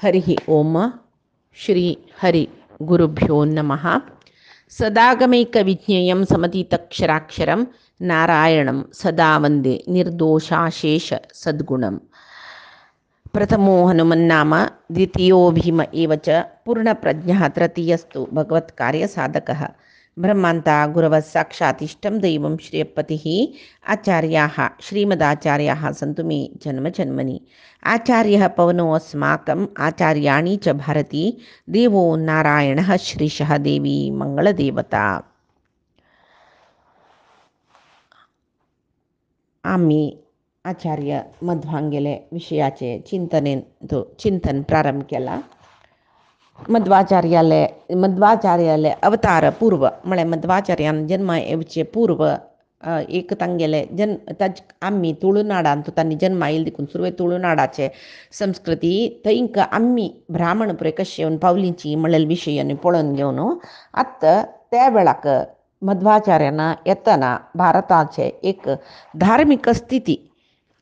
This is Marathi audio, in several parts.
हरिः ओम श्री हरि गुरुभ्यो नमः। सदागमैकविज्ञेयं समतीतक्षराक्षरं नारायणं सदा वन्दे निर्दोषाशेष सद्गुणम्। प्रथमो हनुमन्नाम द्वितीयो भीम एव च पूर्णप्रज्ञः तृतीयस्तु भगवत्कार्यसाधकः। ब्रह्मान्ता गुरवः साक्षात् इष्टं दैवं श्रियपतिः आचार्याः श्रीमदाचार्याः सन्तु मे जन्मजन्मनि। आचार्यः पवनो अस्माकम् आचार्याणि च भारती देवो नारायणः श्रीशः देवी मंगलदेवता। आम्ही आचार्य मध्वांगेले विषयाचे चिंतन प्रारंभ केला. मध्वाचार्याले अवतार पूर्व म्हळ्यार मध्वाचार्यान जन्मा येवचे पूर्व एक तांगेले ताज आम्ही तुळुनाडांत तांणी जन्मा येयले देखून सुरवेत तुळुनाडाचे संस्कृती थंयक आम्ही ब्राह्मण पुरे कशे येवन पावलींची म्हणलेले विशय आनी पळोवन घेवन आत्त त्या वेळाक मध्वाचार्यान येतना भारताचे एक धार्मिक स्थिती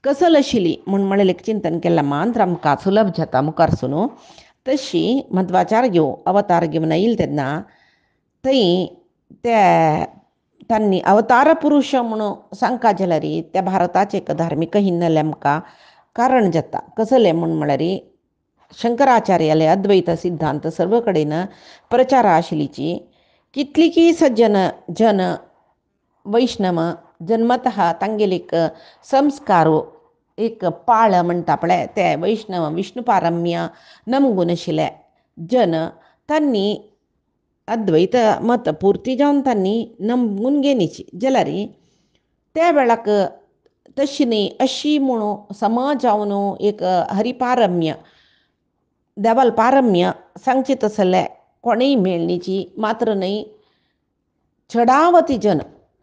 कसल आशिल्ली म्हणलें एक चिंतन केलें मात्र आमकां सुलभ जाता मुखारसून. तशी मध्वाचार्य अवतार घेवन येयले तेन्ना थंय तांणी अवतार पुरुश म्हणून सांगता जाल्यार त्या भारताचे एक धार्मीक हिन्नले आमकां कारण जाता. कसलें म्हळ्यार शंकराचार्याले अद्वैत सिद्धांत सर्व कडेन प्रचार आशिल्लीची कितलीकी सज्जन जन वैष्णव जन्मतः तांगेले एक संस्कार एक पाळ म्हणटा पळय ते वैष्णव विष्णू पारम्य नमगून आशिल्ले जन तांणी अद्वैत मत पुर्ती जावन तांणी नमगून घेवनीची जाल्यार त्या वेळाक तशी न्ही अशी म्हणून समाज जावन एक हरिपारम्य देवाल पारम्य सांगचे तसले कोणेय मेळणीची मात्र न्ही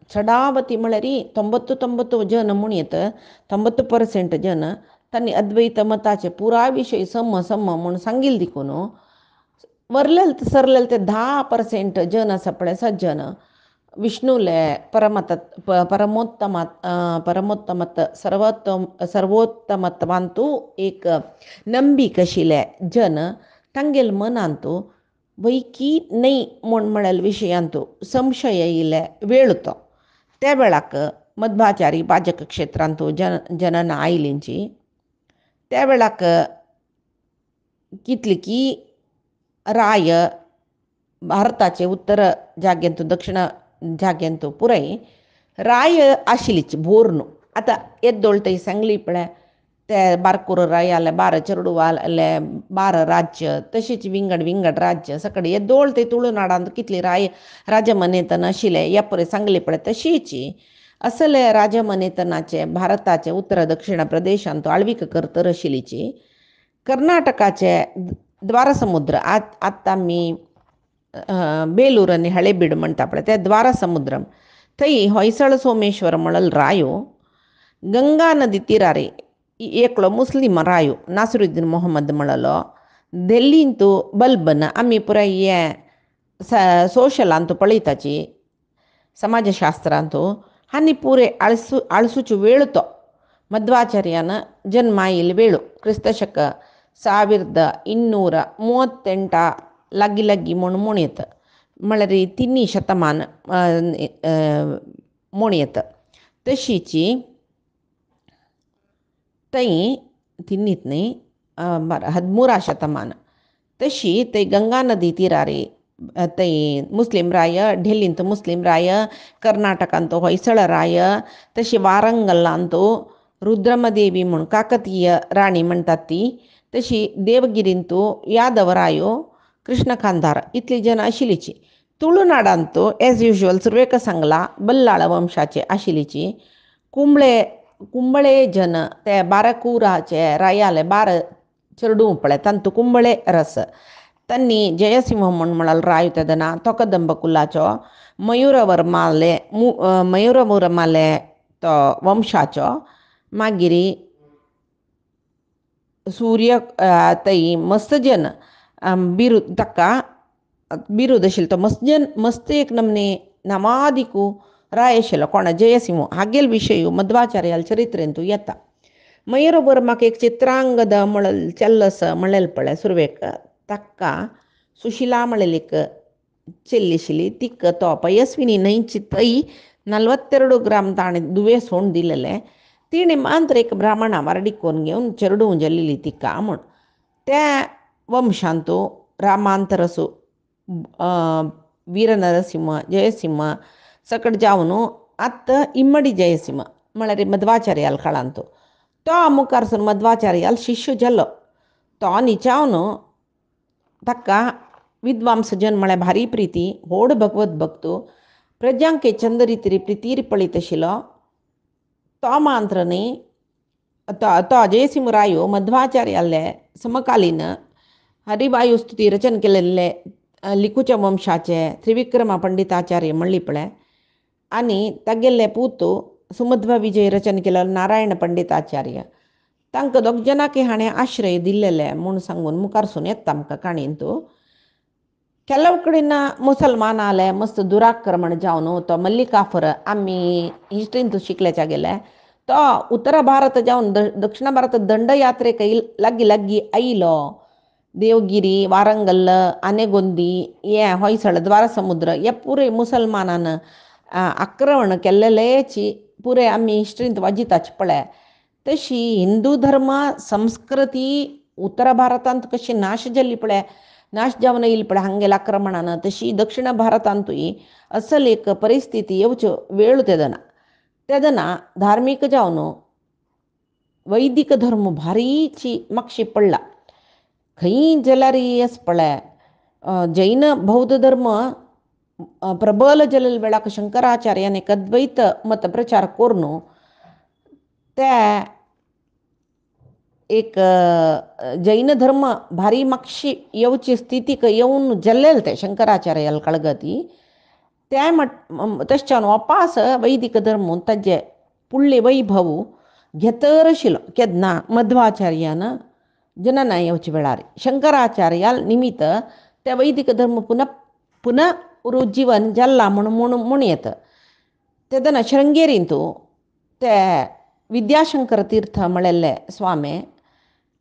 चडावती म्हळ्यार 99 जन म्हणत 90% जन तांणी अद्वैत मताचे पुराय विशय सम म्हणून सांगिल्ले देखून वरलेले सरलेले ते 10% जन आसा पळय सज्जन विष्णूले परमोत्तमत सर्वोत्तमत्वांतू एक नंबीक आशिल्ले जन तांगेले मनांतू वैकी नाही म्हळेले विशयांतू संशय येयले वेळ तो त्या वेळाक मध्वाचारी पाजक क्षेत्रांतू जनन आयलींची त्या वेळाक कितलीकी राय भारताचे उत्तर जाग्यांतू दक्षिण जाग्यांतू पुराय राय आशिल्लीची भोरनू. आतां येद्दोळ थंय सांगली पळय ते बारकूर रायाले 12 चेडूवाले 12 राज्य तशीच विंगड राज्य सकड येद्दोळ थंय तुळुनाडांत कितली राजमनेतन आशिल्ले ह्या पळय सांगले पळय तशीच असले राजमनेतनाचे भारताचे उत्तर दक्षिण प्रदेशांत आळवीक करतर आशिल्लीची कर्नाटकाचे द्वारसमुद्र आतां आमी बेलूर आनी हळेबीड म्हणटा पळय ते द्वारसमुद्रम थंय होयसळ सोमेश्वर म्हणलेलो रायो गंगा नदी तिरारे एकलो मुस्लीम रायो नासिरुद्दीन मोहम्मद म्हणलो दिल्लींतू बल्बन आमी पुराय हे सोशलांतू पळयताची समाजशास्त्रांतू आनी पुरे आळसूचो वेळ तो मध्वाचार्यान जन्मा येयले वेळ क्रिस्तशक 1238 लागी म्हणत म्हळ्यार 3 शतमान म्हणत तशीच थंय 3 न्ही 13 शतमान तशी थंय गंगा नदी तिरारे थंय मुस्लीम राय ढिल्लींत मुस्लीम राय कर्नाटकांत होयसळ राय तशी वारंगलांतू रुद्रमदेवी म्हणून काकतीय राणी म्हणटात ती तशी देवगिरींतू यादव रायो कृष्णकांतार इतली जन आशिल्लीची. तुळुनाडांतू एज युजल सुरवेक सांगला बल्लाळ वंशाचे आशिल्लीची. कुंबळे जन ते बारकूराचे रायाले 12 चेडू पळय तांतू कुंबळे रस तांणी जयसिंह म्हणलेलो राय तेदना तो कदंब कुलाचो मयूरवर्माले तो वंशाचो मागीर सूर्य थंय मस्तजन बिरुद ताका बिरुद आशिल्लो तो मस्त एक नमने नामादिकू राय आशिल्लो कोणा जयसिंह हागेल विशय मध्वाचार्याल चरित्रेंतू येता. मयरोबर म्हाका एक चित्रांगद म्हणल चल्लस म्हणलेल पळय सुरवेक ताका सुशिला म्हणलेलीक ಚೆಲ್ಲಿಶಿಲಿ ತಿಕ್ಕ ತೋಪ ಯಸ್ವಿನಿ ನೈಂಚಿ ತೈ 42 ಗ್ರಾಮ್ ತಾಣೆ दुवे सोंड दिलेले तिणे मांत्र एक ब्राह्मणा वारडी कोण घेवन चेरडू जल्लेली तिका म्हूण त्या वंशांतू रामांतरसू वीरनरसिंह जयसिंह सकट जावन आत्त इम्मडी जयसिंह म्हळ्यार मध्वाचार्याल काळांतू तो मुखारसून मध्वाचार्याल शिष्य जाल्लो तो निचावन ताका विद्वांस जन म्हळ्यार भारी प्रिती व्हड भगवत भक्तो प्रजांके चंद रितीरी प्रितीर पळीत आशिल्लो तो मांत्र न्ही तो जयसिंहरायो मध्वाचार्याले समकालीन हरिवायू स्तुती रचन केलेले लिखूच्या वंशाचे त्रिविक्रमा पंडिताचार्य म्हणली पळय आनी तागेले पूत सुमध्व विजय रचन केलेलो नारायण पंडिताचार्य तांकां दोग जनांक हाणें आश्रय दिल्लेले म्हूण सांगून मुखारसून येता आमकां काणयेंतू ಕೆಲವು ಕಡೆನ ಮುಸಲ್ಮಾನಾಲೆ मस्त दुराक्रमण जावन तो मल्लिकाफर आमी हिस्ट्रींत शिकल्याच्या गेले तो उत्तर भारत जावन दक्षिण भारत दंडयात्रेक लागीं लागीं आयलो देवगिरी वारंगल आनेगोंदी हे होयसळ द्वारसमुद्र हे पुरे मुसलमानान आक्रमण केल्लेलेची पुरे आमी हिस्ट्रींत वाजिताचे पळय तशी हिंदू धर्म संस्कृती उत्तर भारतांत कशी नाश जाल्ली पळय नाश जावन येयली पळय हांगेल्या आक्रमणान तशी दक्षिण भारतांतूय असल एक परिस्थिती येवच्यो वेळ तेदना धार्मीक जावन वैदिक धर्म भारीची मागशी पडला खंय जाल्यार येस पळय जैन बौद्ध धर्म प्रबल जाल्ले वेळाक शंकराचार्यान एक अद्वैत मत प्रचार करून ते एक जैन धर्म भारी मागशी येवची स्थितीक येवन जाल्लेले ते शंकराचार्याल कळगती ते तशच्यान वापास वैदिक धर्म ताजे पुडले वैभव घेतर आशिल्लो केन्ना मध्वाचार्यान जनना येवचे वेळार शंकराचार्याल निमित्त ते वैदिक धर्म पुनः उज्जीवन जाल्ला म्हूण येता तेदना शृंगेरींतू ते विद्याशंकर तीर्थ म्हणलेले स्वामी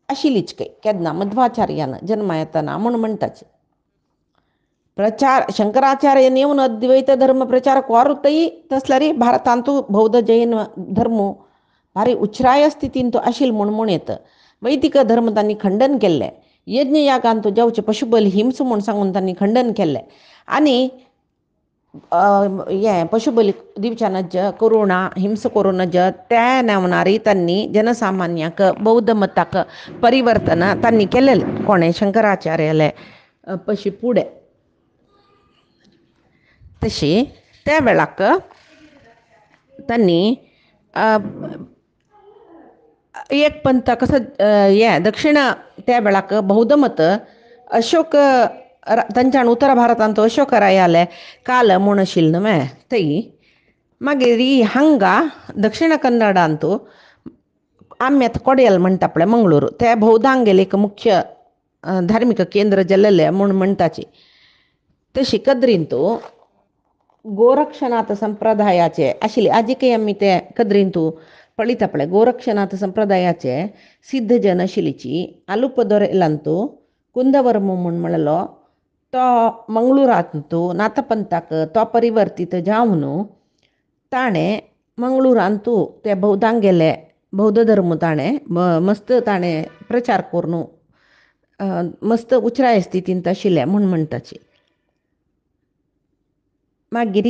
आशिल्लीच केन्ना मध्वाचार्यान जन्मा येतना म्हूण म्हणटाचे प्रचार शंकराचार्यान येवन अद्वैत धर्म प्रचार कोरूतय तसल्यार भारतांतू बौद्ध जैन धर्म भारी उच्राय स्थितींत आशिल्लो म्हूण येता वैदिक धर्म तांणी खंडन केल्ले यज्ञ यागांतू जावचे पशुबल हिंस म्हूण सांगून तांणी खंडन केल्ले आनी हे पशुबली दिवच्या नज करुणा हिंस करू नज त्या नांवणारी तांणी जनसामान्याक बौद्ध मताक परिवर्तन तांणी केलेलें कोणें शंकराचार्याले पशी फुडें तशी त्या वेळाक तांणी एक पंथ कसो हे दक्षिण त्या वेळाक बौद्ध मत अशोक तांच्यान उत्तर भारतांत अशोकरायाले काल म्हूण आशिल्लो न्हय थंय मागीर हांगा दक्षिण कन्नडांतू आमी आतां कोडेयल म्हणटा पळय मंगळूर ते बौद्धांगेले एक मुख्य धार्मीक केंद्र जाल्लेले म्हूण म्हणटाची तशी कद्रींतू गोरक्षनाथ संप्रदायाचे आशिल्ले आजिकय आमी ते कद्रींतू पळयता पळय गोरक्षनाथ संप्रदायाचे सिद्ध जन आशिल्लीची आलुपदोरेलांतू कुंदवर्म म्हूण म्हणलो तो मंगळूरांतू नाथपंथाक तो परिवर्तीत जावन ताणें मंगळूरांतू ते बौद्धांगेले बौद्ध धर्म ताणें मस्त ताणें प्रचार करून मस्त उच्राय स्थितींत आशिल्लें म्हूण म्हणटाची मागीर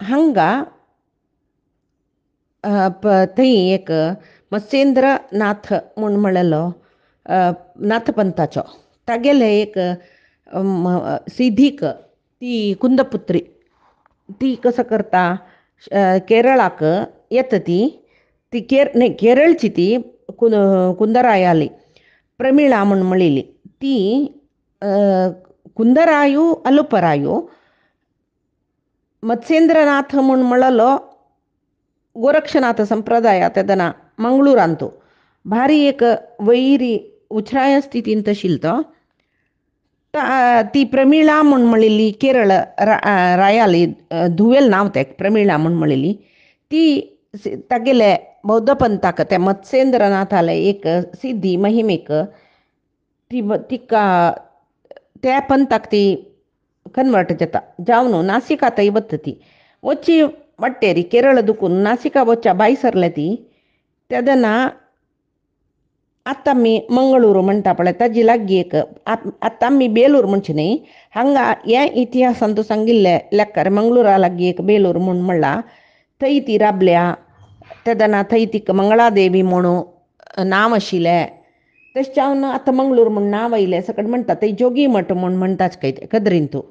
हांगा थंय एक मत्स्येंद्र नाथ म्हूण म्हणलेलो नाथपंथाचो तागेले एक सिद्धीक ती कुंदपुत्री ती कसं करता केरळाक येता ती केरळची ती कुंदरायाली प्रमिळा म्हूण म्हणलेली ती कुंदरायू अल्परायू मत्स्येंद्रनाथ म्हूण म्हणलो गोरक्षनाथ संप्रदाय तेदना मंगळूरांतू भारी एक वैरी उच्राय स्थितींत आशिल्लो तो ती प्रमिळा म्हूण म्हणलेली केरळ रायाली धुवेल नांव तें प्रमिळा म्हूण म्हणलेली ती तागेले बौद्ध पंथाक त्या मत्स्येंद्रनाथाला एक सिद्धी महिमेक तिका त्या पंथाक ती कन्वर्ट जाता जावन नासिकाताई बत्त ती वच्ची मट्टेरी केरळ दुकून नासिका वच्चा बाई सरले ती तेदना आत्ताम्मी मंगळूರು म्हणटा पळय ताजी लागीं एक आत्ताम्मी बेलूर म्हणचे न्ही हांगा हे इतिहासान सांगिल्ले लेक्कार मंगळूरा लागीं एक बेलूर म्हूण म्हणला थंय ती राबल्या तेदना थंय तिका मंगळादेवी म्हणून नांव आशिल्लें तशें आतां मंगळूर म्हूण नांव आयलें सकट म्हणटा थंय जोगी मठ म्हूण म्हणटाच खंय कद्रीन तूं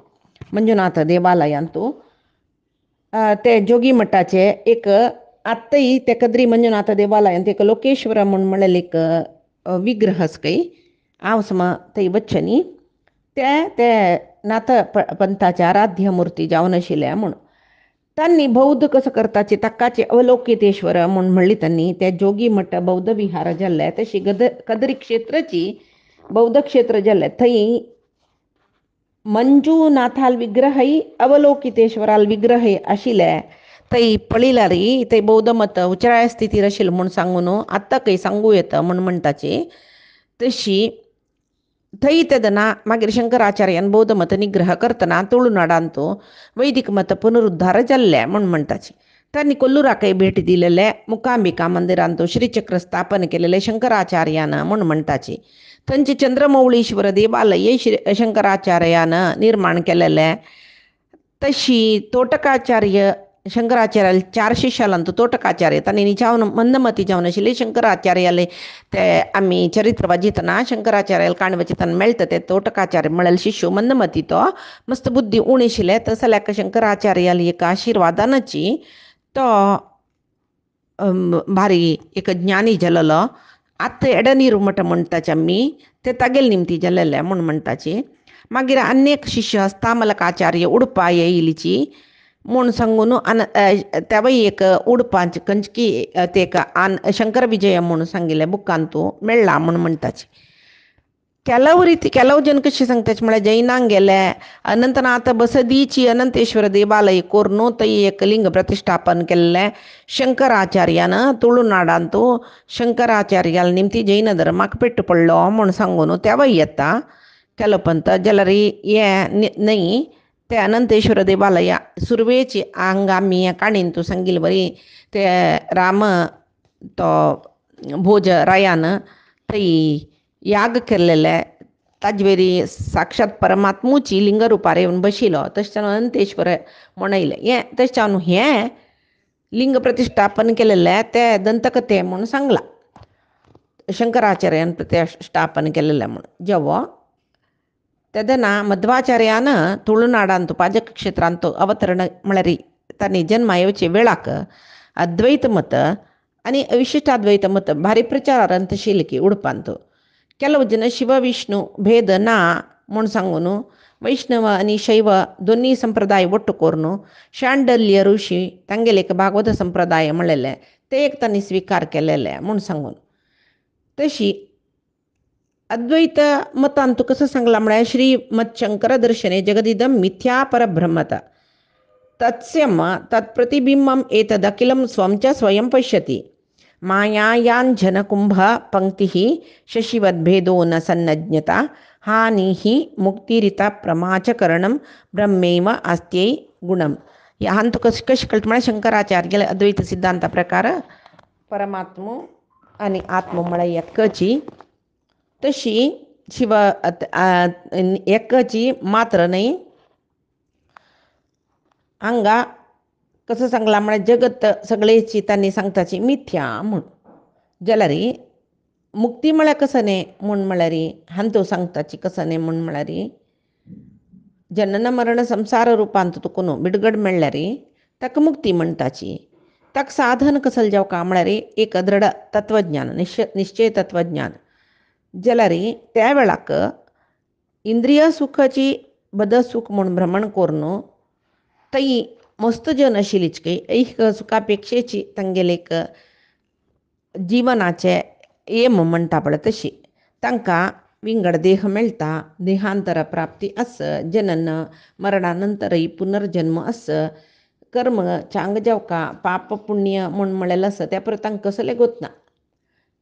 मंजुनाथ देवालयान तूं ते जोगी मठाचे एक आत्ताही ते कद्री मंजुनाथ देवालयान एक लोकेश्वर म्हूण म्हणलें एक विग्रह खंय हांव समा थंय वच्चें न्ही ते नाथ पंथाचे आराध्य मूर्ती जावन आशिल्ले म्हूण तांणी बौद्ध कसं करताचे तक्काचे अवलोकितेश्वर म्हूण म्हणली तांणी ते जोगी मठ बौद्ध विहार जाल्ले तशी कद्री क्षेत्राची बौद्ध क्षेत्र जाल्ले थंय मंजुनाथाल विग्रहय अवलोकितेश्वराल विग्रहय आशिल्ले थंय पळयल्यार थंय बौद्ध मत उच्राय स्थितीर आशिल्लें म्हूण सांगून आत्तां खंय सांगूं येता म्हूण म्हणटाची तशी थंय तेदना मागीर शंकराचार्यान बौद्ध मत निग्रह करतना तुळुनाडांत वैदिक मत पुनरुद्धार जाल्ले म्हूण म्हणटाची तांणी कोल्लुराकय भेट दिलेले मुकांबिका मंदिरांत श्रीचक्र स्थापन केलेले शंकराचार्यान म्हूण म्हणटाची थंयचे चंद्रमौळीश्वर देवालय शंकराचार्यान निर्माण केलेले तशी तोटकाचार्य शंकराचार्याल 4 शिश्यालांत तोटकाचार्य तांणी निजावन मंदमती जावन आशिल्ले शंकराचार्याले ते आमी चरित्र वाचितना शंकराचार्याल काण वाचितना मेळटा ते तोटकाचार्य म्हळ्यार शिष्य मंदमती तो मस्त बुद्धी उणी आशिल्ले तस जाल्यार शंकराचार्याल एक आशिर्वादानाची तो भारी एक ज्ञानी जाल्लो आत्ता एडनीर मठ म्हणटाचे आमी ते तागेले निमती जाल्लेले म्हूण म्हणटाची मागीर अनेक शिष्य हस्तामलकाचार्य उडपा येयलीची म्हूण सांगून तेवय एक उडपांच कंचकी ते शंकर विजय म्हूण सांगिल्ले बुकांत मेळ्ळा म्हूण म्हणटाची ಕೆಲವು जन कशें सांगताचे म्हळ्यार जैनांक गेले अनंतनाथ बसदीची अनंतेश्वर देवालय कोरून थंय एक लिंग प्रतिश्ठापन केल्लें शंकराचार्यान तुळुनाडांत शंकराचार्याल निमती जैन धर्माक पेट्ट पडलो म्हूण सांगून तेवय येता केलो पंत जाल्यार हे न्हय ते अनंतेश्वर देवालय सुरवेची हांगा आमी काणयेन तूं सांगिल्लें बरी ते राम तो भोज रायान थंय याग केल्लेले ताजे साक्षात परमात्मूची लिंग रुपार येवन बशिलो तशें अनंतेश्वर म्हणयलें हें तशें हें लिंग प्रतिश्ठापन केलेलें ते दंतकथे म्हूण सांगलां शंकराचार्यान प्रतिश्ठापन केलेलें म्हूण जेवो तेदना मध्वाचार्यान तुळुनाडांत पाजक क्षेत्रांत अवतरण म्हळ्यार तांणी जन्म येवचे वेळाक अद्वैत मत आनी विशिश्टाद्वैत मत भारी प्रचारांत आशिल्ले की उडपांत ಕೆಲವು ಜನ ಶಿವ ವಿಷ್ಣು ಭೇದ ನಾ म्हूण सांगून वैष्णव आनी शैव दोनी संप्रदाय ಒಟ್ಟು कोरून शांडल्य ऋषी तांगेले एक भागवत संप्रदाय म्हणलेले ते एक तांणी स्विकार केलेले म्हूण सांगून तशी अद्वैत मतांत कसं सांगला म्हळ्यार श्रीमद शंकर दर्शने जगदिदं मिथ्या परब्रह्मत तत्स्यम तत्प्रतिबिंबम एतदखिलं स्वं च स्वयं पश्यति मायायांजनकुंभ पंक्ति शशिवद्भेदो न सन्नज्ञता हानि मुक्तिरिता प्रमाचकरणं ब्रह्मैव अस्त्यै गुणम ह्या तो कशी कळटा म्हळ्यार शंकराचार्य अद्वैत सिद्धांता प्रकार परमात्मो आनी आत्मो म्हळ्यार एकची तशी शिव एकची मात्र न्हय हांगा कसं सांगला म्हळ्यार जगत सगळेची तांणी सांगताची मिथ्या म्हूण जाल्यार मुक्ती म्हळ्यार कसं न्ही म्हूण म्हळ्यार हांतो सांगताची कसं न्ही म्हूण म्हळ्यार जनन मरण संसार रुपांत तुकून बिडगड मेळ्ळ्यार ताका मुक्ती म्हणटाची ताका साधन कसं जावका म्हळ्यार एक दृढ तत्वज्ञान निश्चय तत्वज्ञान जाल्यार त्या वेळाक इंद्रिय सुखाची बद सुख म्हूण भ्रमण करून थंय मस्त जन आशिल्लीच की ऐक सुखापेक्षेची तांगेले एक जिवनाचे एम म्हणटा पळय तशी तांकां विंगड देह मेळटा देहांतर प्राप्ती आस जनन मरणा नंतरय पुनर्जन्म आस कर्म चांग जावका पाप पुण्य म्हण म्हळेलें आसा त्या परस तांकां कसलें गोत ना.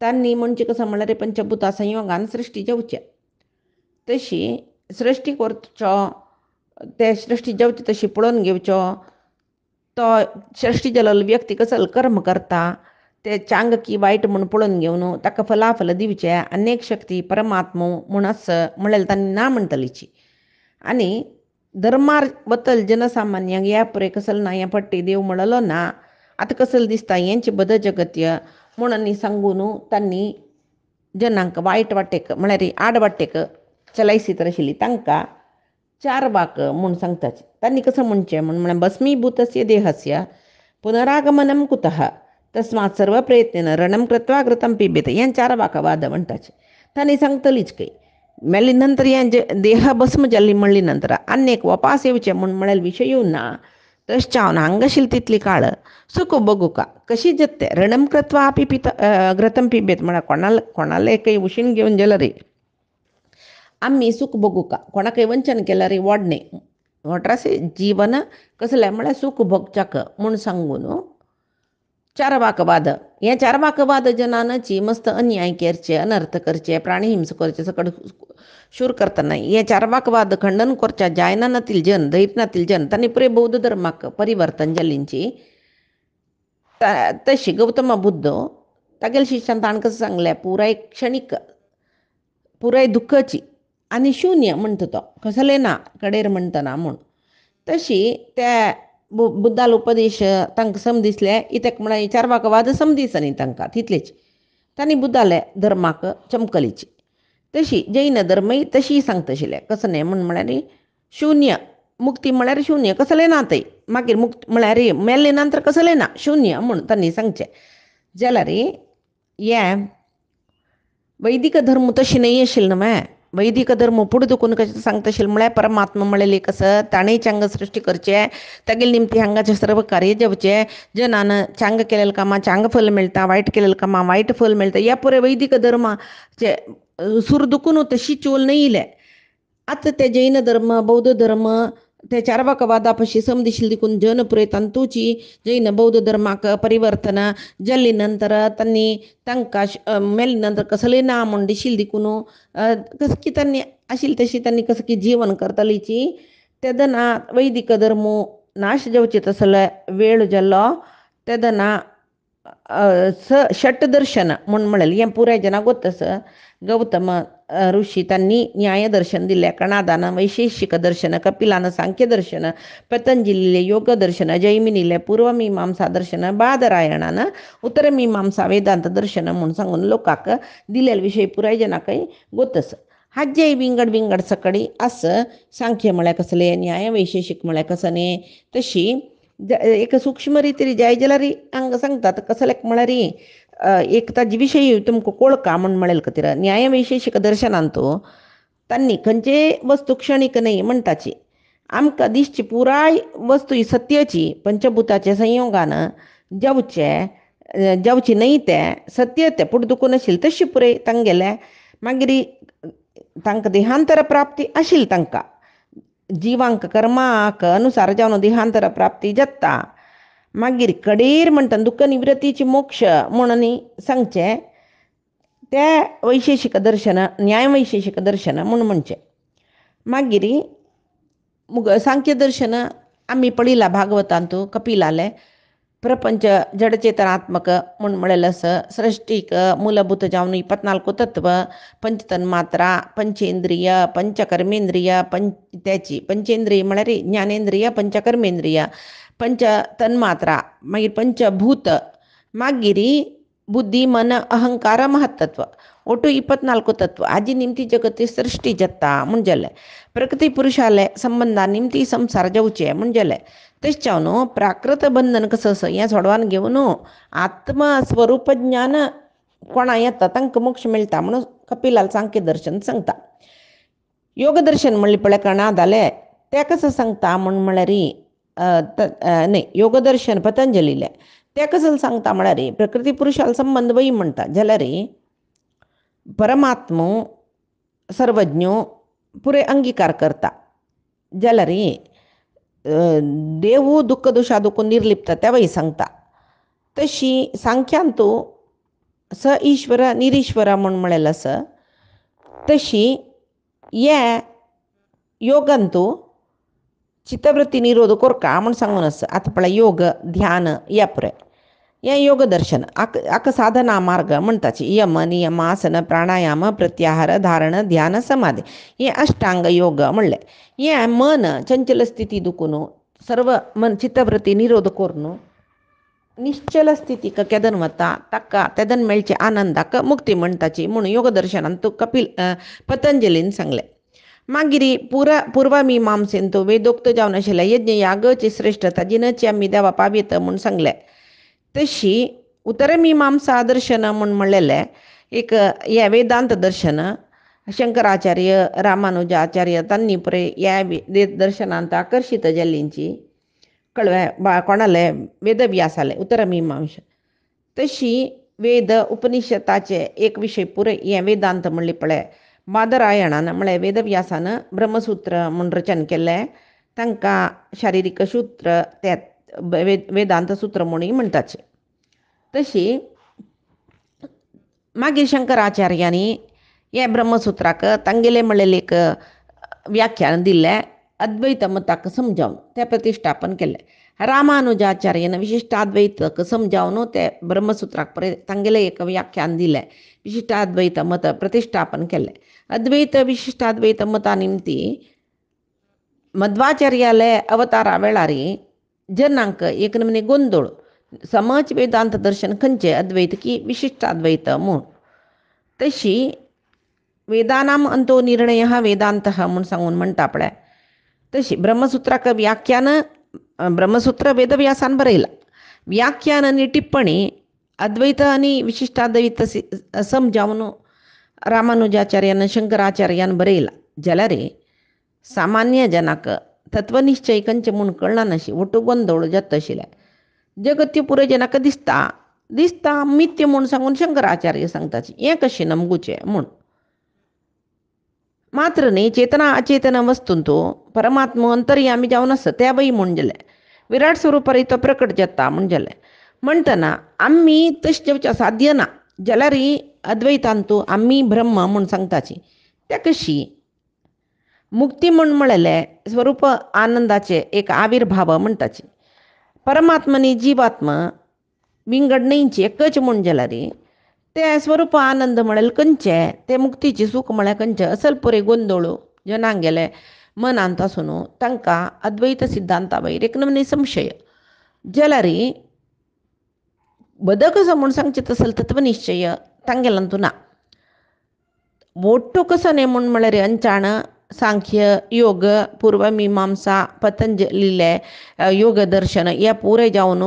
तांणी म्हणजे कसं म्हळ्यार पंचभुतां संयोगान सृश्टी जावचें. तशी सृश्टी करचो ते सृश्टी जावची तशी पळोवन घेवचो. तो सृश्टी जाल्लो व्यक्ती कसलो कर्म करता ते चांग की वायट म्हूण पळोवन घेवन ताका फलाफल दिवचें. अनेक शक्ती परमात्मो म्हूण आस म्हळ्यार तांणी ना म्हणटलीची. आनी धर्मार बद्दल जनसामान्यांक ह्या पळय कसलो ना हें पट्टी देव म्हणलो ना. आतां कसलो दिसता हेंचे बद जगत्य म्हणून सांगून तांणी जनांक वायट वाटेक म्हळ्यार आड वाटेक चलायसीत आशिल्ली तांकां चार वाक म्हूण सांगताचे. तांणी कसं म्हणचें म्हळ्यार भस्मीभूतस्य देहस्य पुनरागमनम कुतः तस्मात् सर्व प्रयत्न रणम कृत्वा घृतं पिबेत हें चार वाक वाद म्हणटाचे. तांणी सांगतलीच खंय मेली नंतर हें देह भस्म जाल्ली म्हणली नंतर आनीक वपास येवचें म्हूण म्हळ्यार विशय येवं ना. तशें हांव हांगा आशिल्ली तितली काळ सुख भोगूका कशी जगते रणम कृत्वा आपी घृतं पिबेत म्हळ्यार कोणाले काही उशीण घेवन जाल्यार आम्ही सुख भोगूका कोणाकय वंचन केल्यार वडणे वट्रासी जीवन कसलें म्हळ्यार सूख भोगच्याक म्हूण सांगून चारवाकवाद हे चारवाकवाद जनांची मस्त अन्याय करचे अनर्थ करचे प्राणीहिंस करचे सकट शूर करतना हे चारवाकवाद खंडन करच्या जायनातील जन दैत्यातील जन तांणी पुरे बौद्ध धर्माक परिवर्तन जाल्लींची. तशी गौतम बुद्ध तागेल्या शिश्यान ताणें कसं सांगलें पुराय क्षणीक पुराय दुख्खाची आनी शुन्य म्हणटा तो कसलें ना कडेर म्हणटना म्हूण. तशी त्या बुद्धालो उपदेश तांकां समदिसले इतेक म्हळ्यार चारवाकवाद समदिस न्ही तांकां तितलेच तांणी बुद्धाले धर्माक चमकलीची. तशी जैन धर्मय तशी सांगता आशिल्ले कसं न्ही म्हूण म्हळ्यार शुन्य मुक्ती म्हळ्यार शुन्य कसलें ना थंय मागीर मुक्त म्हळ्यार मेल्ले नंतर कसलें ना शुन्य म्हूण तांणी सांगचें. जाल्यार हें वैदीक धर्म तशी नाही आशिल्लो न्हय. वैदीक धर्म पुढे दुखून कशें सांगता आशिल्लें म्हळ्यार परमात्मा म्हळेली कसं ताणें चांग सृश्टी करचें तागेले निमती हांगाचें सर्व कार्य जावचें. जनान चांग केलेल्या कामां चांग फल मेळटा वायट केलेल्या कामां वायट फल मेळटा. ह्या पुरे वैदीक धर्माचे सूर दुखून तशी चोल नाही येयले. आतां ते जैन धर्म बौद्ध धर्म ते चारवाकवादा पशी समदिशिल्ली देखून जन पुरे तंतूची जैन बौद्ध धर्माक परिवर्तन जाल्ली नंतर तांणी तांकां मेल्ले नंतर कसलें ना म्हूण दिशिल्ली देखून कसं की तांणी आशिल्ली तशी तांणी कसं की जीवन करतलीची. तेदना वैदीक धर्म नाश जावचे तसले वेळ जाल्लो तेदना षट दर्शन म्हूण म्हळेलें हें पुराय जनां गोत्तस गौतम ऋषी तांणी न्याय दर्शन दिलें. कणादान वैशेषिक दर्शन कपिलान सांख्य दर्शन पतंजलीले योग दर्शन जैमिनीले पूर्व मीमांसा दर्शन बादरायणान उत्तर मीमांसा वेदांत दर्शन म्हूण सांगून लोकांक दिलेले विशय पुराय जनांकय गोत्तस. हाजेय विंगड सकडी आस सांख्य म्हळ्यार कसलें न्याय वैशेषिक म्हळ्यार कसं न्ही. तशी एक सूक्ष्म रितीन जाय जाल्यार हांगा सांगतात कसलें म्हळ्यार एक ताजे विशय तुमकां कळका म्हूण म्हळेल खातीर न्याय वैशेषिक दर्शनांत तांणी खंयचे वस्तू क्षणीक न्ही म्हणटाची आमकां दिसची पुराय वस्तू ही सत्याची पंचभुताच्या संयोगान जावची न्ही ते सत्य ते पुढे दुखून आशिल्ले तशी पुरे तांगेले मागीर तांकां देहांतर प्राप्ती आशिल्ली तांकां जिवांक कर्माक अनुसार जावन देहांतर प्राप्ती जाता. मागीर कडेर म्हणटा दुख्ख निवृत्तीची मोक्ष म्हणून सांगचें तें वैशेषिक दर्शन न्याय वैशेषिक दर्शन म्हूण म्हणचें. मागीर सांख्य दर्शन आमी पळयलां भागवतांत कपिलाले प्रपंच जडचेतनात्मक म्हूण म्हळेलें आसा. सृश्टीक मूलभूत जावन 24 तत्व पंचतन्मात्रा पंचेंद्रिय पंचकर्मेंद्रिय त्याची पंचेंद्रिय म्हळ्यार ज्ञानेंद्रिय पंचकर्मेंद्रिय पंच तन्मात्रा मागीर पंचभूत मागीर बुद्धी मन अहंकार महत्त्व ಒಟ್ಟು 24 ತತ್ವ ಆಜಿ ನಿಮ್ತಿ ಜಗತ್ತಿ ಸೃಷ್ಟಿ ಜತ್ತಾ ಮುಂಜಾಲೆ ಪ್ರಕೃತಿ ಪುರುಷಾಲೆ संबंधा निमती संसार जावचे म्हणजे तेच प्राकृत बंधन कसं असं हें सोडवान घेवन आत्मस्वरूप ज्ञान कोणा येता तांकां मोक्ष मेळटा म्हणून कपिलाल सांख्य दर्शन सांगता. योग दर्शन म्हणलें पळय कणादाले तें कसं सांगता म्हण म्हळ्यार न्ही योग दर्शन पतंजलीले तें कसं सांगता म्हळ्यार प्रकृती पुरुषाल संबंध वय म्हणटा जाल्यार परमात्मो सर्वज्ञो पुरे अंगीकार करता जाल्यार देवू दुःख दोषादुकून निर्लिप्त त्यावेळी सांगता. तशी सांख्यांतू स ईश्वर निरीश्वर म्हणून म्हणेल असं. तशी या योगांतू चित्तवृत्ती निरोध कोरका म्हणून सांगून असं. आता पळय योग ध्यान या पुरे या योग दर्शन आक साधना मार्ग म्हणताची. यम नियम आसन प्राणायाम प्रत्याहार धारण ध्यान समाधी हे अष्टांग योग म्हणले. या मन चंचल स्थिती दुखून सर्व मन चित्तवृत्ती निरोध कोरून निश्चल स्थिती केदन वता तक्का तेदन मेळचे आनंदाक मुक्ती म्हणताची म्हणून योग दर्शनांतू पतंजलीन सांगले. मागिरी पूर्वमीमांसेंतू वेदोक्त जावन आशिल्ल्या यज्ञ यागची श्रेष्ठता जिनची आम्ही देवा पावित म्हणून सांगले. तशी उत्तरमीमांसा दर्शन म्हणून म्हणलेले एक या वेदांत दर्शन शंकराचार्य रामानुजाचार्य तांणी पुरे या दर्शनांत आकर्षित जाल्लींची कळवे कोणाले वेदव्यासाले उत्तरमीमांसा. तशी वेद उपनिषदाचे एक विषय पुरे हे वेदांत म्हणले पळय. बादरायणान म्हळ्यार वेदव्यासान ब्रह्मसूत्र म्हणून रचन केले. तांकां शारिरीक सूत्र त्या वेदांत सूत्र म्हणून म्हणटाचे. तशी मागीर शंकराचार्यांनी हे ब्रह्मसूत्राक तांगेले म्हणलेले एक व्याख्यान दिल्लें. अद्वैत मताक समजावन तें प्रतिश्ठापन केलें. रामानुजाचार्यान विशिष्टाद्वैतक समजावन ते ब्रह्मसूत्राक पळय तांगेलें एक व्याख्यान दिलें. विशिष्टाद्वैत मत प्रतिश्ठापन केलें. अद्वैत विशिष्टाद्वैत मता निमती मध्वाचार्याले अवतारा वेळारी जनांक एक नमने गोंदळ समज वेदांत दर्शन खंयचे अद्वैत की विशिष्टाद्वैत म्हूण. तशी वेदानाम अंतो निर्णय वेदांत म्हणून सांगून म्हणटा पळय. तशी ब्रह्मसूत्राक व्याख्यान ब्रह्मसूत्र वेदव्यासान बरयलां. व्याख्यान आनी टिप्पणी अद्वैत आनी विशिष्टाद्वैत समजावन रामानुजाचार्यान शंकराचार्यान बरयलां. जाल्यार सामान्य जनाक तत्वनिश्चय खंयचे म्हूण कळना नाशी ಒಟ್ಟು ಗೊಂದळ जाता आशिल्ले. जगत्य पुरे जनाक दिसता मिथ्य म्हूण सांगून शंकराचार्य सांगताची हें कशें नमगुचें म्हूण. मात्र न्ही चेतना अचेतन वस्तूंतू परमात्मा अंतर्यामी जावन आसा त्या वय म्हूण जालें. विराट स्वरुपारी तो प्रकट जाता म्हूण जालें. म्हणटना आमी तशें जेवचें साध्य ना. जाल्यार अद्वैतांतू आमी ब्रह्म म्हूण सांगताची त्या कशी. मुक्ती म्हूण म्हणलेले स्वरूप आनंदाचे एक आविर्भाव म्हणटाची. परमात्मनी जीवात्मा विंगड न्हयची एकच म्हूण जाल्यार ते स्वरूप आनंद म्हणल्यार खंयचे ते मुक्तीचे सूख म्हळ्यार खंयचे असल पुरे गोंदळ जनांगेले मनांत आसून तांकां अद्वैत सिद्धांता वयर एक नमने संशय. जाल्यार बदक असो म्हूण सांगचे तसल तत्वनिश्चय तांगेलांतू ना. ಒಟ್ಟು ಕಸನೆ म्हूण म्हळ्यार अंचाण सांख्य योग पूर्वमीमांसा पतंजलीले योग दर्शन या पुरे जावन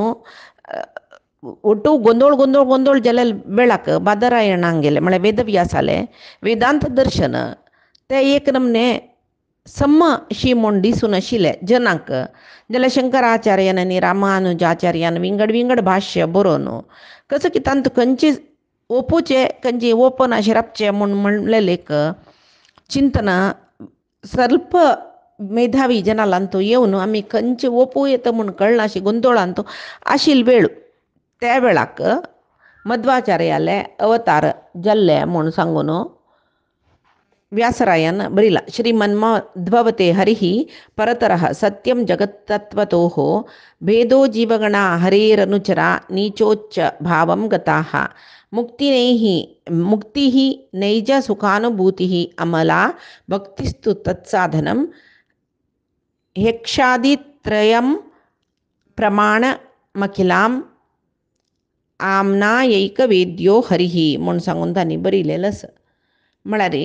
ಒಟ್ಟು ಗೊಂದळ जाल्या वेळाक बादरायणांक गेले म्हळ्यार वेदव्यासाले वेदांत दर्शन ते एक नमने शी म्हूण दिसून आशिल्ले जनांक. जाल्यार शंकराचार्यान आनी रामानुजाचार्यान विंगड भाश्य बरोवन कसो की तांत खंयचे ओपूचे खंयचे ओपन अशें रावचे म्हूण म्हणलेले एक चिंतन ಸ್ವಲ್ಪ मेधावी जनालांतू येवन आमी खंयचे ओपू येता म्हूण कळना अशी गोंदळांतू आशिल्ले वेळ त्या वेळाक मध्वाचार्याले अवतार जाल्ले म्हूण सांगून व्यासरायान बरयलां. श्रीमन्मध्ववते हरिः परतरः सत्यं जगत्तत्त्वतोः भेदो जीवगणा हरेरनुचरा नीचोच्च भावं गताः मुक्तिः नैज सुखानुभूतिः अमला भक्तिस्तु तत्साधनं हेक्षादित्रयं प्रमाणमखिलां आम्नायैकवेद्यो हरिः म्हूण सांगून तांणी बरयलेलें आसा. म्हळ्यार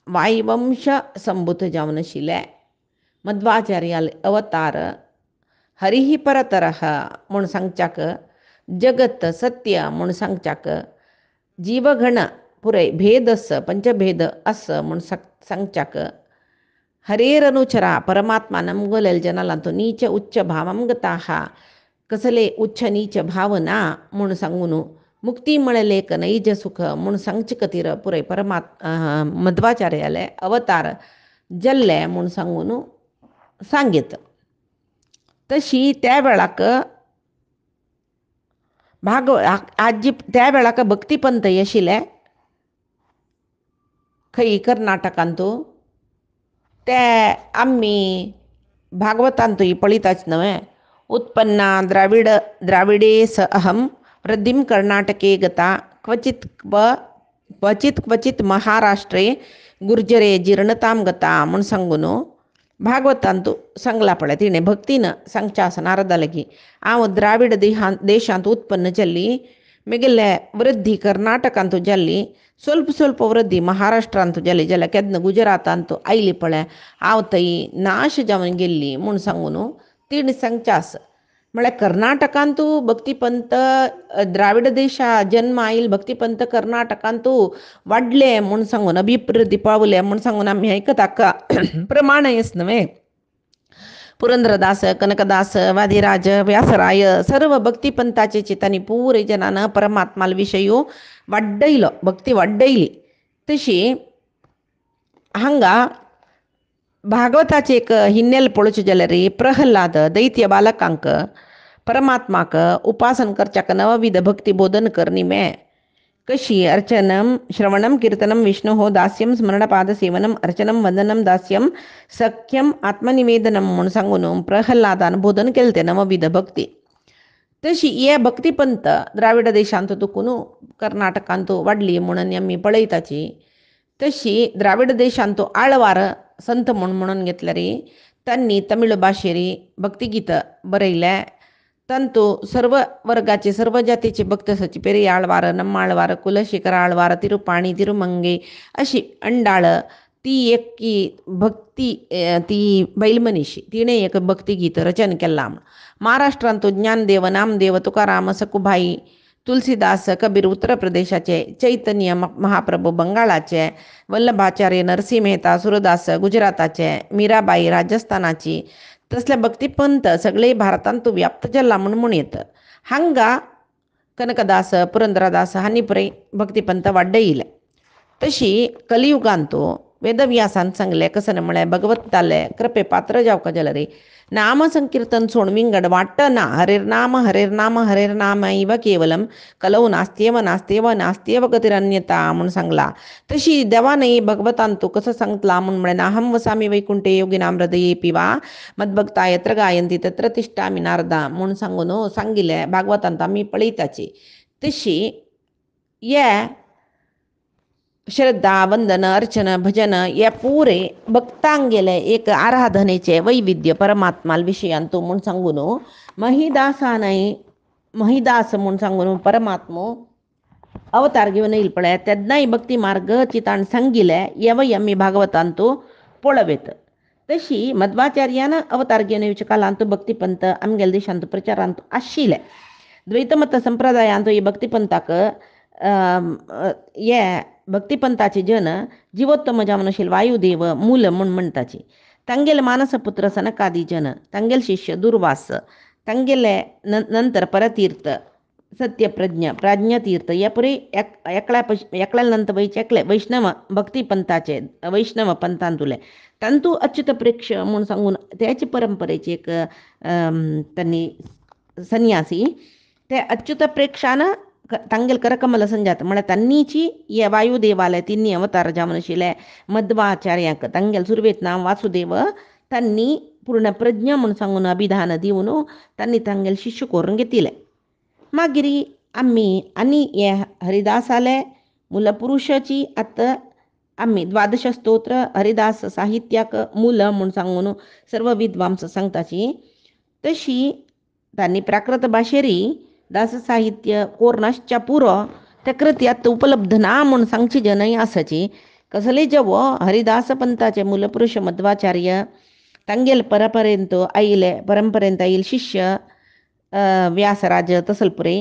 वायुवंश संभूत जावन आशिल्ले मध्वाचार्याले अवतार हरिः परतरः म्हूण सांगच्याक जगत सत्य म्हूण सांगच्याक जीवगण पुरे भेद आस पंचभेद आस म्हूण सांगच्याक हरेरनुचरा परमात्मा नमगोलेल जनालांतू नीच उच्च भावं गताः कसले उच्च नीच भाव ना म्हूण सांगून मुक्ती म्हळेले एक नैज सुख म्हूण सांगचे खातीर पुरे मध्वाचार्याले अवतार जाल्ले म्हूण सांगून सांगीत. तशी त्या वेळाक आजी त्या वेळाक भक्तीपंत आशिल्ले खंय कर्नाटकांतू ते आम्ही भागवतांतूय पळयताच न्हय. उत्पन्ना द्राविडे स अहम वृद्धिं कर्नाटके गता क्वचित महाराष्ट्रे गुर्जरे जीर्णताम गता म्हूण सांगून भागवतांतू सांगला पळय तिणें भक्तीनं सांगच्या आसा नारदालगी हांव द्राविड देशांत उत्पन्न जाल्ली मेगेले वृद्धी कर्नाटकांतू जाल्ली ಸ್ವಲ್ಪ ಸ್ವಲ್ಪ वृद्धी महाराष्ट्रांतू जाली जाल्यार केन्ना गुजरातांतू आयली पळय हांव थंय नाश जावन गेल्ली म्हूण सांगून तिणें सांगचें आसा. म्हळ्यार कर्नाटकांतू भक्तीपंत द्राविड देशा जन्म आयल भक्तीपंत कर्नाटकांतू वाडले म्हूण सांगून अभिवृद्धी पावले म्हूण सांगून आमी आयकता प्रमाण हेच न्हय. पुरंदरदास कनकदास वादिराज व्यासराय सर्व भक्तीपंथाचे चितांनी पुरे जनानं परमात्माल विशयू वाडयलो भक्ती वाडयली. तशी हांगा भागवताचे एक हिन्नेल पळोवचें जाल्यार प्रहल्लाद दैत्य बालकांक परमात्माक उपासन करच्याक नवविध भक्ती बोधन करनी मे कशी अर्चनम श्रवणम कीर्तनम विष्णु दास्यम स्मरणपाद सेवनम अर्चनम वंदनम दास्यम सख्यम आत्मनिवेदनम म्हूण सांगून प्रहल्लादान बोधन केलें तें नवविध भक्ती. तशी हे भक्तीपंत द्राविड देशांत तुकून कर्नाटकांतू वाडली म्हणून आमी पळयताची. तशी द्राविड देशांतू आळवार संत म्हणून घेतल्यार त्यांनी तमिळ भाशेरी भक्तिगीत बरयले. तंतू सर्व वर्गाचे सर्व जातीचे भक्त आसाची पेरी आळवार नम्माळवार कुलशेखर आळवार तिरुपाणी तिरुमंगे अशी अंडाळ ती एक भक्ती ती बैल मनीशी तिणें एक भक्तिगीत रचन केलां. महाराष्ट्रांतू ज्ञानदेव नामदेव तुकाराम सकुभाई तुलसीदास कबीर उत्तर प्रदेशाचे चैतन्य महाप्रभू बंगाळाचे वल्लभाचार्य नरसिंह मेहता सुरदास गुजराताचे मीराबाई राजस्थानाची तसले भक्तीपंत सगळे भारतांत व्याप्त जाल्ला म्हूण येता. हांगा कनकदास पुरंदरदास हांणी पुरे भक्तीपंत वाडयले. तशी कलियुगांतू वेदव्यासान सांगले कसं म्हळ्यार भगवताले कृपे पात्र जावका जाल्यार नाम संकीर्तन सोडविंगड वाट्टना हरेर्नाम हरेर्नाम इव केवलम कलौ नास्त्येव गतिरन्यता म्हूण सांगला. तशी देवानय भगवतांतू कसं सांगतला म्हूण म्हळ्यार नाहम वसामी वैकुंठे योगिनाम हृदये पिवा मद्भक्ता यत्र गायंती तत्र तिष्ठामि नारदा म्हूण सांगून सांगिल्ले भागवतांत आमी पळयताची. तशी हे श्रद्धा वंदन अर्चन भजन हे पुरे भक्तांक गेले एक आराधनेचे वैविध्य परमात्माल विशयांतू म्हूण सांगून महिदास म्हूण सांगून परमात्मो अवतार घेवन येयले पळय तेन्नाय भक्ती मार्ग चितान सांगिल्ले हेवय आमी भागवतांतू पळयत. तशी मध्वाचार्यान अवतार घेवन येवच्या काळांतू भक्तीपंत आमगेल्या देशांतू प्रचारांत आशिल्ले. द्वैतमत संप्रदायांतू ही भक्तीपंथाक हे भक्तीपंथाचे जन जिवोत्तम जावन आशिल्ले वायुदेव मूल म्हूण म्हणटाची. तांगेले मानसपुत्र सनकादी जन तांगेले शिष्य दुर्वास तांगेले नंतर परतीर्थ सत्यप्रज्ञ प्राज्ञतीर्थ हे पुरे एकल्या नंतर एकले वैष्णव भक्तीपंथाचे वैष्णव पंथांतुले तंतू अच्युत प्रेक्ष म्हूण सांगून त्याचे परंपरेचे एक त्यांनी संन्यासी ते अच्युत प्रेक्षान तांगेल करकमल संजात म्हळ्यार तांनीची हे वायुदेवाले तिन्नी अवतार जावन आशिल्ले मध्वाचार्याक तांगेल सुरवेत नांव वासुदेव तांणी पूर्ण प्रज्ञ म्हूण सांगून अभिधान दिवन तांणी तांगेल शिष्य करून घेतिले. मागीर आमी आनी हे हरिदासाले मूलपुरुशाची आतां आमी द्वादश स्तोत्र हरिदास साहित्याक मूल म्हूण सांगून सर्व विद्वांस सांगताची. तशी तांणी प्राकृत भाशेरी दास साहित्य कोर्नासच्या पुरो त्या कृती आतां उपलब्ध ना म्हूण सांगची जनय आसाची. कसले जवो हरिदास पंथाचे मूलपुरुश मध्वाचार्य तांगेल परंपरेंत आयिल्ले शिष्य व्यासराज तसलपुरे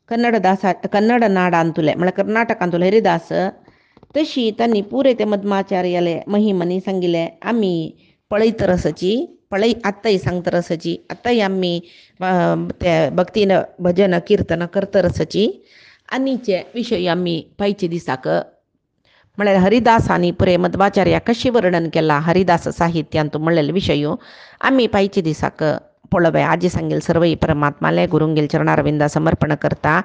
कन्नड नाडांतुले म्हळ्यार कर्नाटकांतुले हरिदास. तशी तांणी पुरे ते मध्वाचार्याले महिमनी सांगिल्ले आमी पळयत आसाची आत्ताय सांगता आसाची आत्ताय आमी ते भक्तीन भजन कीर्तन करता आसाची. आनीचे विशय आमी पायचे दिसाक म्हळ्यार हरिदासांनी पुरे मध्वाचार्या कशें वर्णन केला हरिदास साहित्यांत म्हणलेले विशय आमी पायचे दिसाक पळवे आजी सांगेल सर्वई परमात्मालय गुरुंगेल चरणारविंदा समर्पण करता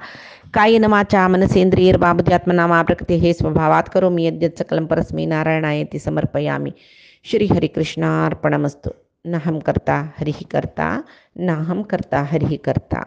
कायेन वाचा मनसेंद्रियर्बाबुद्ध्यात्मनामा प्रकृती हे स्वभावात करोमि यद्यत् सकलं परस्मै नारायणायति समर्पयामि. श्री हरिकृष्णार्पणमस्तु. नाहं कर्ता हरिः कर्ता नाहं कर्ता हरिः कर्ता.